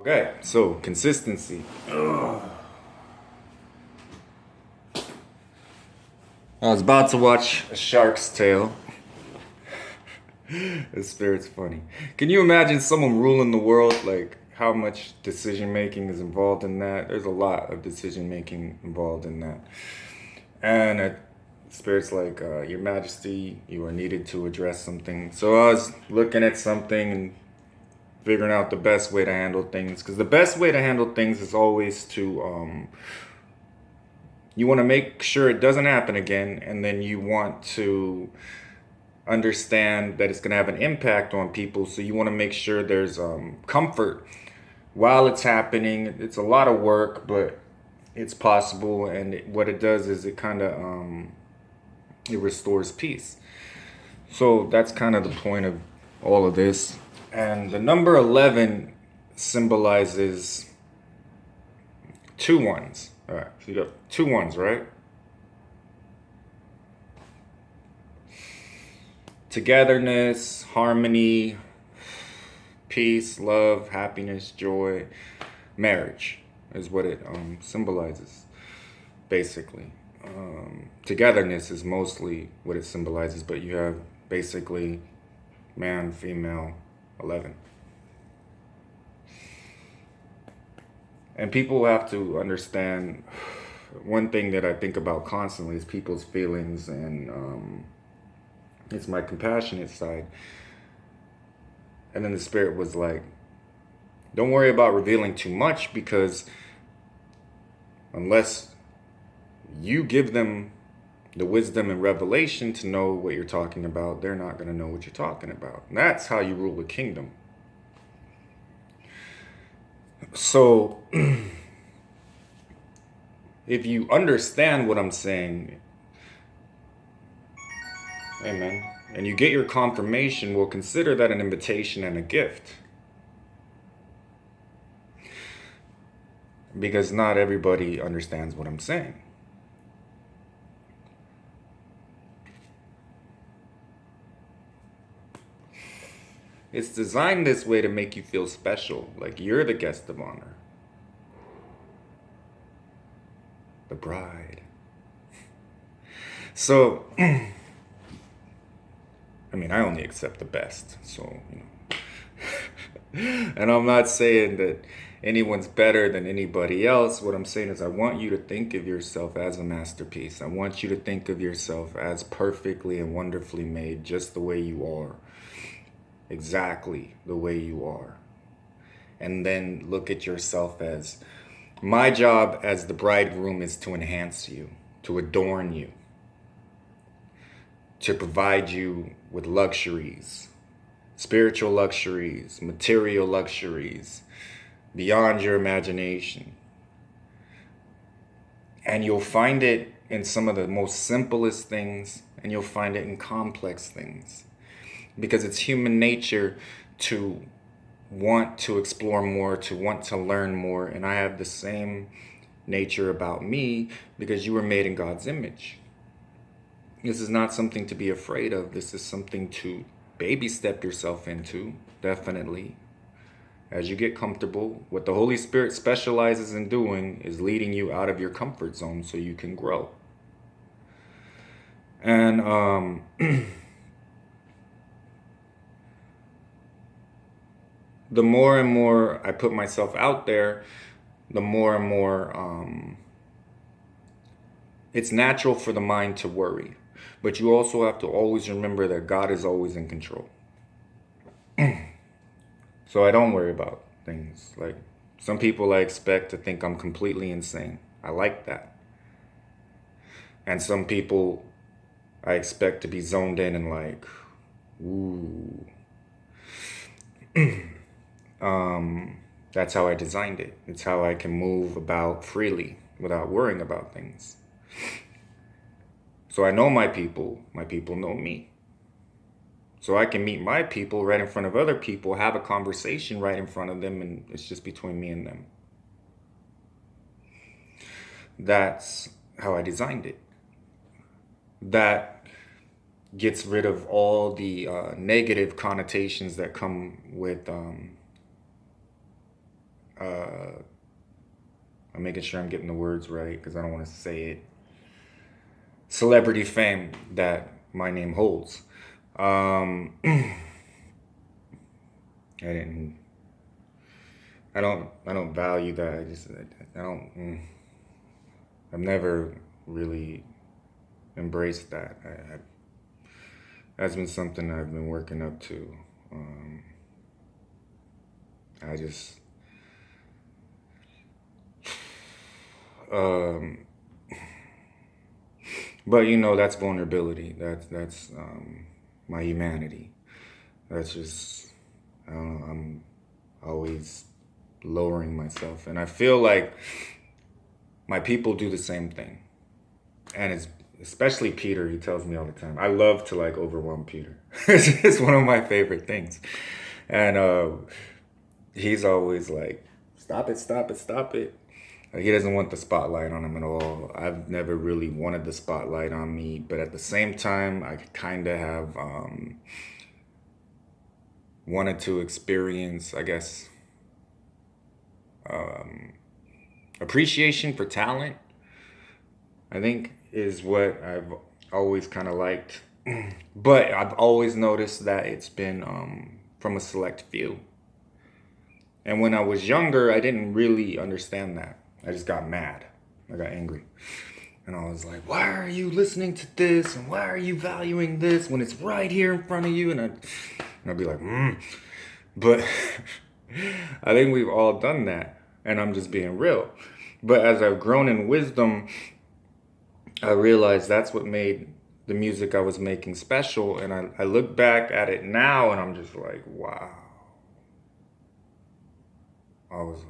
Okay, so consistency. I was about to watch A Shark's Tale. The spirit's funny. Can you imagine someone ruling the world? Like, how much decision making is involved in that? There's a lot of decision making involved in that. And spirit's like, Your Majesty, you are needed to address something. So I was looking at something and figuring out the best way to handle things. Because the best way to handle things is always to you want to make sure it doesn't happen again, and then you want to understand that it's going to have an impact on people. So you want to make sure there's comfort while it's happening. It's a lot of work, but it's possible. And what it does is it kind of it restores peace. So that's kind of the point of all of this. And the number 11 symbolizes two ones. All right, so you got two ones, right? Togetherness, harmony, peace, love, happiness, joy, marriage is what it symbolizes, basically. Togetherness is mostly what it symbolizes, but you have basically man, female, 11. And people have to understand one thing that I think about constantly is people's feelings, and it's my compassionate side. And then the spirit was like, don't worry about revealing too much, because unless you give them the wisdom and revelation to know what you're talking about, they're not going to know what you're talking about. And that's how you rule a kingdom. So if you understand what I'm saying, amen, and you get your confirmation, we'll consider that an invitation and a gift. Because not everybody understands what I'm saying. It's designed this way to make you feel special, like you're the guest of honor, the bride. So, I mean, I only accept the best, so, and I'm not saying that anyone's better than anybody else. What I'm saying is I want you to think of yourself as a masterpiece. I want you to think of yourself as perfectly and wonderfully made, just the way you are. Exactly the way you are. And then look at yourself as, my job as the bridegroom is to enhance you, to adorn you, to provide you with luxuries, spiritual luxuries, material luxuries, beyond your imagination. And you'll find it in some of the most simplest things, and you'll find it in complex things. Because it's human nature to want to explore more, to want to learn more. And I have the same nature about me, because you were made in God's image. This is not something to be afraid of. This is something to baby step yourself into, definitely. As you get comfortable, what the Holy Spirit specializes in doing is leading you out of your comfort zone so you can grow. And the more and more I put myself out there, the more and more it's natural for the mind to worry. But you also have to always remember that God is always in control. So I don't worry about things. Like, some people I expect to think I'm completely insane. I like that. And some people I expect to be zoned in and like, ooh. That's how I designed it. It's how I can move about freely without worrying about things. So I know my people know me. So I can meet my people right in front of other people, have a conversation right in front of them, and it's just between me and them. That's how I designed it. That gets rid of all the negative connotations that come with I'm making sure I'm getting the words right because I don't want to say it. Celebrity fame that my name holds. I didn't. I don't value that. I don't. I've never really embraced that. That's been something I've been working up to. I just. Um, but that's vulnerability. That's my humanity. That's just. I don't know. I'm always lowering myself, and I feel like my people do the same thing, and it's especially Peter. He tells me all the time. I love to like overwhelm Peter. It's one of my favorite things, and he's always like, "Stop it! Stop it! Stop it!" Like, he doesn't want the spotlight on him at all. I've never really wanted the spotlight on me, but at the same time, I kind of have wanted to experience, I guess, um, appreciation for talent. I think is what I've always kind of liked, but I've always noticed that it's been from a select few. And when I was younger, I didn't really understand that. I just got mad. I got angry. And I was like, why are you listening to this? And why are you valuing this when it's right here in front of you? And I'd be like, But I think we've all done that. And I'm just being real. But as I've grown in wisdom, I realized that's what made the music I was making special. And I look back at it now and I'm just like, wow. I was like,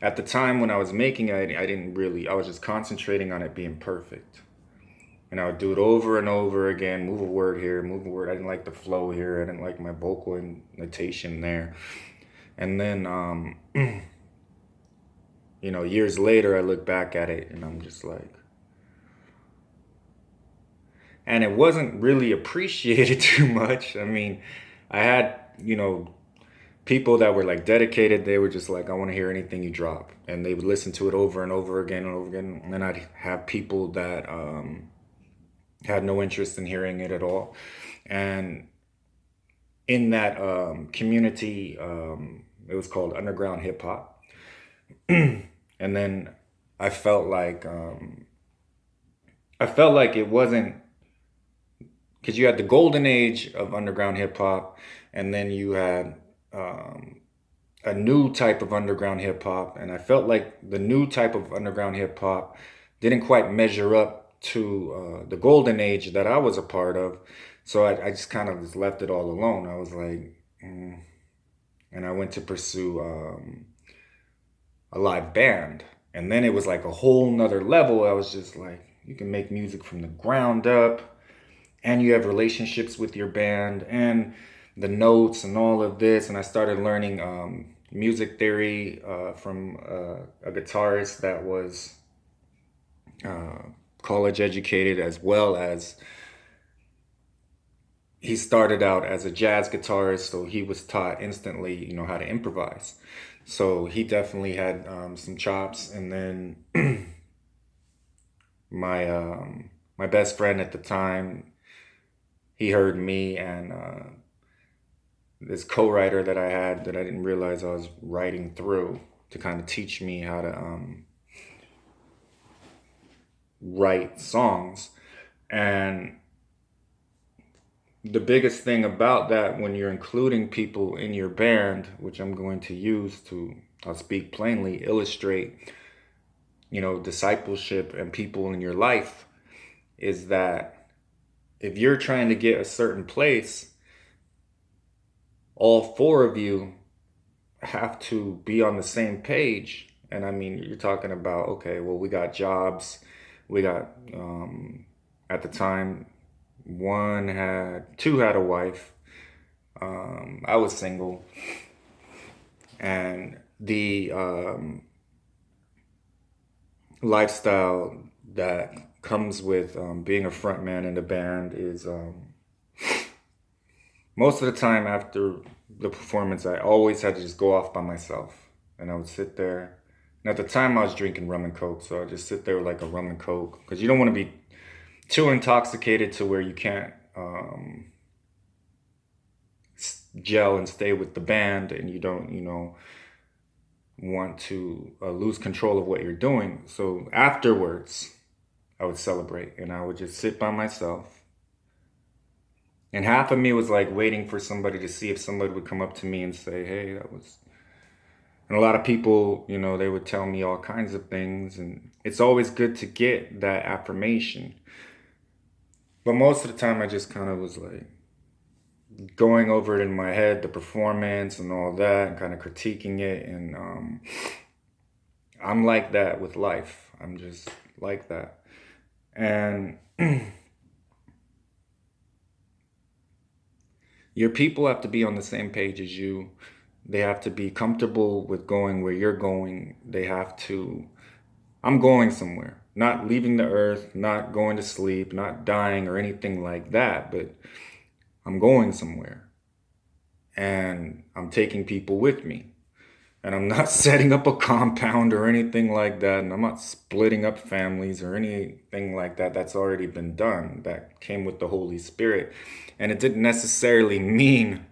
at the time when I was making it, I didn't really, I was just concentrating on it being perfect. And I would do it over and over again, move a word here, move a word. I didn't like the flow here. I didn't like my vocal notation there. And then, years later, I look back at it and I'm just like, and it wasn't really appreciated too much. I mean, I had, people that were like dedicated. They were just like, I want to hear anything you drop. And they would listen to it over and over again and over again. And then I'd have people that had no interest in hearing it at all. And in that community, it was called underground hip hop. And then I felt like it wasn't, because you had the golden age of underground hip hop, and then you had a new type of underground hip hop, and I felt like the new type of underground hip hop didn't quite measure up to the golden age that I was a part of. So I just kind of just left it all alone. I was like, and I went to pursue a live band, and then it was like a whole nother level. I was just like, you can make music from the ground up, and you have relationships with your band, and the notes and all of this. And I started learning music theory from a guitarist that was college educated, as well as he started out as a jazz guitarist, so he was taught instantly, how to improvise. So he definitely had some chops. And then my best friend at the time, he heard me and this co-writer that I had that I didn't realize I was writing through to kind of teach me how to write songs. And the biggest thing about that, when you're including people in your band, which I'm going to use to, I'll speak plainly, illustrate, discipleship and people in your life, is that if you're trying to get a certain place, all four of you have to be on the same page. And I mean, you're talking about, okay, well, we got jobs. We got, at the time, two had a wife. I was single. And the lifestyle that comes with being a front man in the band is most of the time after the performance, I always had to just go off by myself. and I would sit there. And at the time, I was drinking rum and coke, so I'd just sit there with like a rum and coke because you don't want to be too intoxicated to where you can't gel and stay with the band, and you don't, want to lose control of what you're doing. So afterwards, I would celebrate, and I would just sit by myself. And half of me was like waiting for somebody to see if somebody would come up to me and say, "Hey, that was." And a lot of people, they would tell me all kinds of things, and it's always good to get that affirmation. But most of the time, I just kind of was like going over it in my head, the performance and all that, and kind of critiquing it. And I'm like that with life. I'm just like that. And your people have to be on the same page as you. They have to be comfortable with going where you're going. I'm going somewhere, not leaving the earth, not going to sleep, not dying or anything like that, but I'm going somewhere, and I'm taking people with me. And I'm not setting up a compound or anything like that. And I'm not splitting up families or anything like that. That's already been done. That came with the Holy Spirit. And it didn't necessarily mean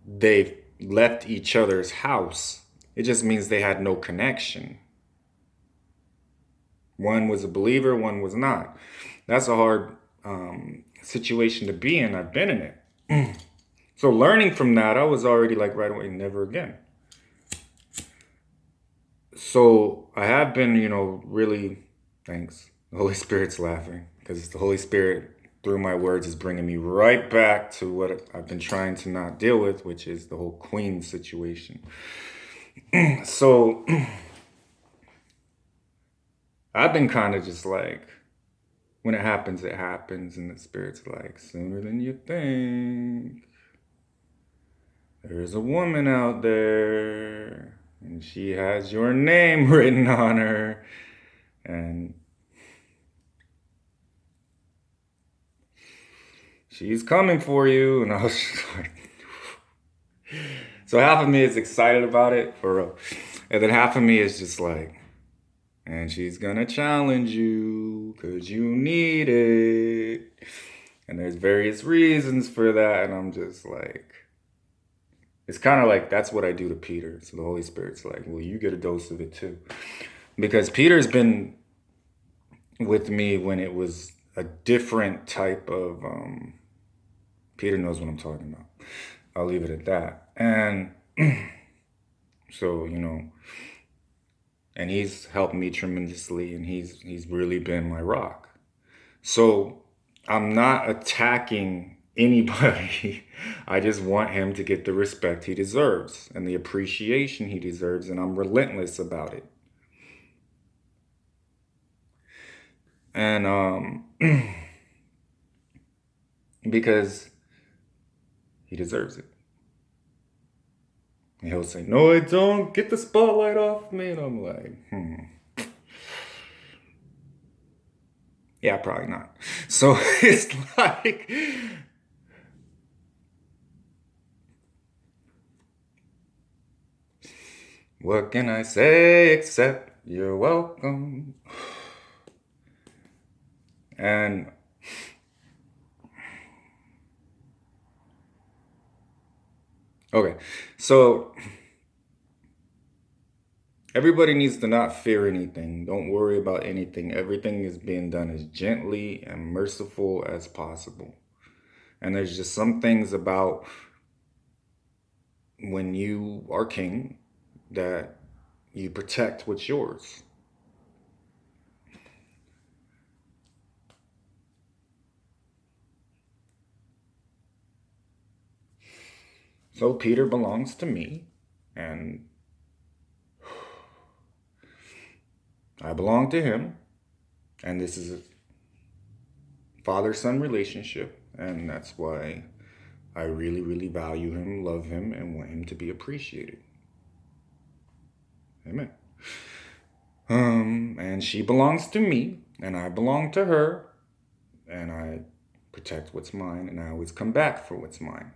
they left each other's house. It just means they had no connection. One was a believer, one was not. That's a hard situation to be in. I've been in it. So learning from that, I was already like right away, never again. So I have been, really, thanks. The Holy Spirit's laughing because the Holy Spirit, through my words, is bringing me right back to what I've been trying to not deal with, which is the whole queen situation. So I've been kind of just like, when it happens, it happens. And the Spirit's like, sooner than you think. There's a woman out there, and she has your name written on her. And she's coming for you. And I was just like, so half of me is excited about it, for real. And then half of me is just like, and she's gonna challenge you because you need it. And there's various reasons for that. And I'm just like, it's kind of like that's what I do to Peter. So the Holy Spirit's like, well, you get a dose of it too. Because Peter's been with me when it was a different type of, Peter knows what I'm talking about. I'll leave it at that. And so, and he's helped me tremendously, and he's really been my rock. So I'm not attacking anybody. I just want him to get the respect he deserves and the appreciation he deserves, and I'm relentless about it. And because he deserves it. And he'll say, "No, I don't. Get the spotlight off me." And I'm like, yeah, probably not. So it's like, what can I say except you're welcome? And okay, so everybody needs to not fear anything. Don't worry about anything. Everything is being done as gently and merciful as possible. And there's just some things about when you are king that you protect what's yours. So Peter belongs to me, and I belong to him. And this is a father-son relationship, and that's why I really, really value him, love him, and want him to be appreciated. Amen. And she belongs to me, and I belong to her, and I protect what's mine, and I always come back for what's mine.